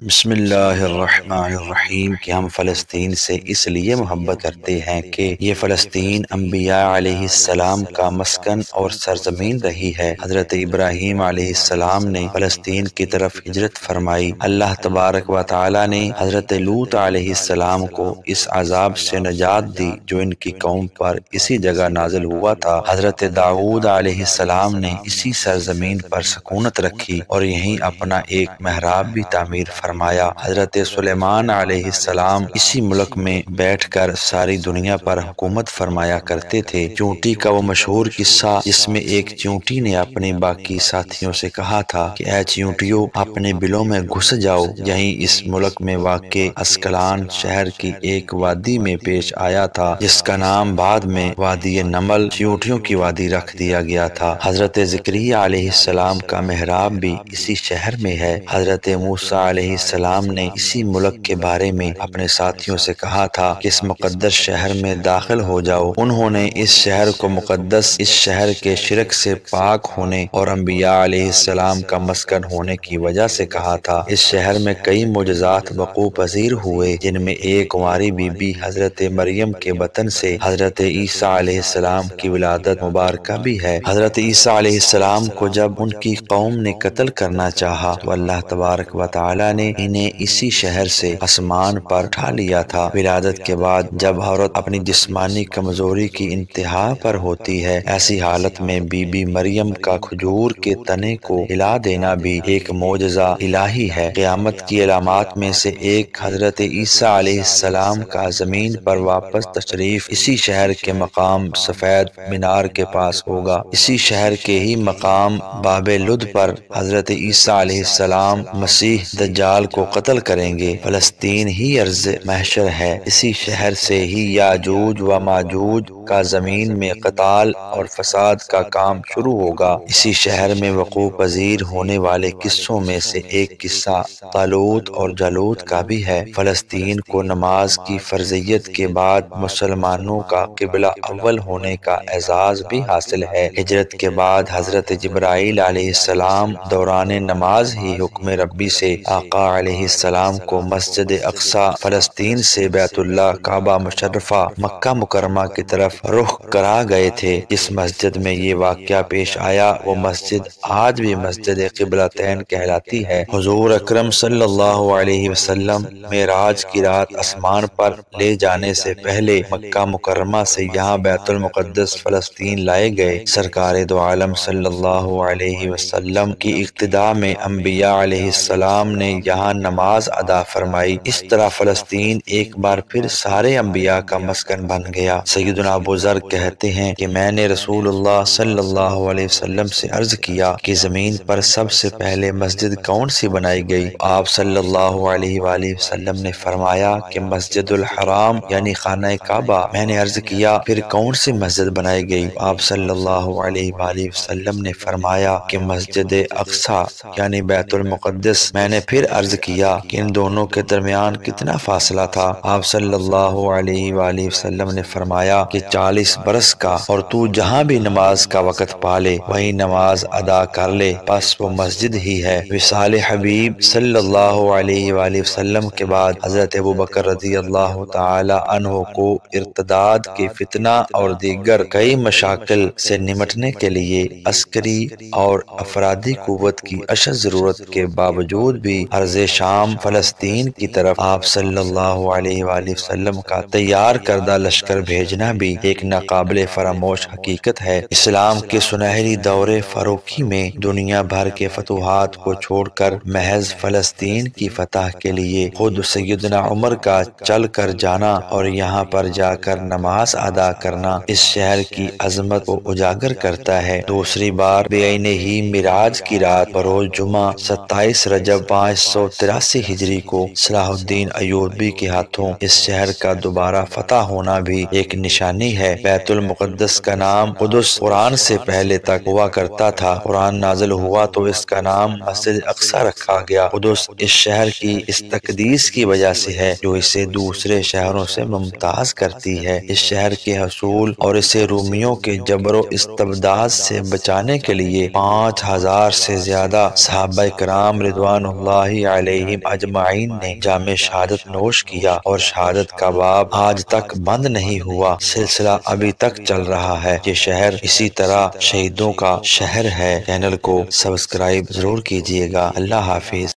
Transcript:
بسم اللہ الرحمن الرحیم کہ ہم فلسطین سے اس لیے محبت کرتے ہیں کہ یہ فلسطین انبیاء علیہ السلام کا مسکن اور سرزمین رہی ہے۔ حضرت ابراہیم علیہ السلام نے فلسطین کی طرف ہجرت فرمائی۔ اللہ تبارک و تعالی نے حضرت لوط علیہ السلام کو اس عذاب سے نجات دی جو ان کی قوم پر اسی جگہ نازل ہوا تھا۔ حضرت داؤد علیہ السلام نے اسی سرزمین پر سکونت رکھی اور یہیں اپنا ایک محراب بھی تعمیر فرمایا۔ حضرت سلیمان علیہ السلام اسی ملک میں بیٹھ کر ساری دنیا پر حکومت فرمایا کرتے تھے۔ چونٹی کا وہ مشہور قصہ جس میں ایک چونٹی نے اپنے باقی ساتھیوں سے کہا تھا کہ اے چونٹیوں اپنے بلوں میں گھس جاؤ، یہیں اس ملک میں واقع اسکلان شہر کی ایک وادی میں پیش آیا تھا جس کا نام بعد میں وادی نمل چونٹیوں کی وادی رکھ دیا گیا تھا۔ حضرت زکریا علیہ السلام کا محراب بھی اسی شہر میں ہے۔ حضرت موسیٰ علیہ السلام نے اسی ملک کے بارے میں اپنے ساتھیوں سے کہا تھا کہ اس مقدس شہر میں داخل ہو جاؤ۔ انہوں نے اس شہر کو مقدس، اس شہر کے شرک سے پاک ہونے اور انبیاء علیہ السلام کا مسکن ہونے کی وجہ سے کہا تھا۔ اس شہر میں کئی معجزات وقوع پذیر ہوئے جن میں ایک کنواری بی بی حضرت مریم کے بطن سے حضرت عیسیٰ علیہ السلام کی ولادت مبارکہ بھی ہے۔ حضرت عیسیٰ علیہ السلام کو جب ان کی قوم نے قتل کرنا چاہا تو اللہ تبارک و تعالی نے انہیں اسی شہر سے آسمان پر اٹھا لیا تھا۔ ولادت کے بعد جب عورت اپنی جسمانی کمزوری کی انتہا پر ہوتی ہے، ایسی حالت میں بی بی مریم کا کھجور کے تنے کو ہلا دینا بھی ایک معجزہ الہی ہے۔ قیامت کی علامات میں سے ایک حضرت عیسیٰ علیہ السلام کا زمین پر واپس تشریف اسی شہر کے مقام سفید مینار کے پاس ہوگا۔ اسی شہر کے ہی مقام باب لد پر حضرت عیسیٰ علیہ السلام مسیح دجال کو قتل کریں گے۔ فلسطین ہی ارض محشر ہے۔ اسی شہر سے ہی یاجوج و ماجوج کا زمین میں قتال اور فساد کا کام شروع ہوگا۔ اسی شہر میں وقوع پذیر ہونے والے قصوں میں سے ایک قصہ طالوت اور جالوت کا بھی ہے۔ فلسطین کو نماز کی فرضیت کے بعد مسلمانوں کا قبلہ اول ہونے کا اعزاز بھی حاصل ہے۔ ہجرت کے بعد حضرت جبرائیل علیہ السلام دوران نماز ہی حکم ربی سے آقا علیہ السلام کو مسجد اقصی فلسطین سے بیت اللہ کعبہ مشرفہ مکہ مکرمہ کی طرف رخ کرا گئے تھے۔ جس مسجد میں یہ واقعہ پیش آیا وہ مسجد آج بھی مسجد قبلتین کہلاتی ہے۔ حضور اکرم صلی اللہ علیہ وسلم معراج کی رات آسمان پر لے جانے سے پہلے مکہ مکرمہ سے یہاں بیت المقدس فلسطین لائے گئے۔ سرکار دو عالم صلی اللہ علیہ وسلم کی اقتداء میں انبیاء علیہ السلام نے یہاں نماز ادا فرمائی۔ اس طرح فلسطین ایک بار پھر سارے انبیاء کا مسکن بن گیا۔ سیدنا ابو ذر کہتے ہیں کہ میں نے رسول اللہ صلی اللہ علیہ وسلم سے عرض کیا کہ زمین پر سب سے پہلے مسجد کون سی بنائی گئی؟ آپ صلی اللہ علیہ وآلہ وسلم نے فرمایا کہ مسجد الحرام یعنی خانہ کعبہ۔ میں نے عرض کیا پھر کون سی مسجد بنائی گئی؟ آپ صلی اللہ علیہ وآلہ وسلم نے فرمایا کہ مسجد اقصی یعنی بیت المقدس۔ میں نے پھر عرض کیا کہ ان دونوں کے درمیان کتنا فاصلہ تھا؟ آپ صلی اللہ علیہ وآلہ وسلم نے فرمایا کہ 40 برس کا، اور تو جہاں بھی نماز کا وقت پالے وہیں نماز ادا کر لے، پس وہ مسجد ہی ہے۔ وصال حبیب صلی اللہ علیہ وآلہ وسلم کے بعد حضرت ابوبکر رضی اللہ تعالی عنہ کو ارتداد کے فتنہ اور دیگر کئی مشاکل سے نمٹنے کے لیے عسکری اور افرادی قوت کی اشد ضرورت کے باوجود بھی ارض شام فلسطین کی طرف آپ صلی اللہ علیہ وآلہ وسلم کا تیار کردہ لشکر بھیجنا بھی ایک ناقابل فراموش حقیقت ہے۔ اسلام کے سنہری دور فاروقی میں دنیا بھر کے فتوحات کو چھوڑ کر محض فلسطین کی فتح کے لیے خود سیدنا عمر کا چل کر جانا اور یہاں پر جا کر نماز ادا کرنا اس شہر کی عظمت کو اجاگر کرتا ہے۔ دوسری بار بعینہ ہی معراج کی رات بروز جمعہ 27 رجب 583 ہجری کو صلاح الدین ایوبی کے ہاتھوں اس شہر کا دوبارہ فتح ہونا بھی ایک نشانی نشانی ہے۔ بیت المقدس کا نام قدس قرآن سے پہلے تک ہوا کرتا تھا۔ قرآن نازل ہوا تو اس کا نام مسجد اقصی رکھا گیا۔ قدس اس شہر کی اس تقدیس کی وجہ سے ہے جو اسے دوسرے شہروں سے ممتاز کرتی ہے۔ اس شہر کے حصول اور اسے رومیوں کے جبر و استبداد سے بچانے کے لیے 5000 سے زیادہ صحابہ کرام رضوان اللہ علیہم اجمعین نے جام شہادت نوش کیا، اور شہادت کا باب آج تک بند نہیں ہوا، سلسلہ ابھی تک چل رہا ہے۔ یہ شہر اسی طرح شہیدوں کا شہر ہے۔ چینل کو سبسکرائب ضرور کیجیے گا۔ اللہ حافظ۔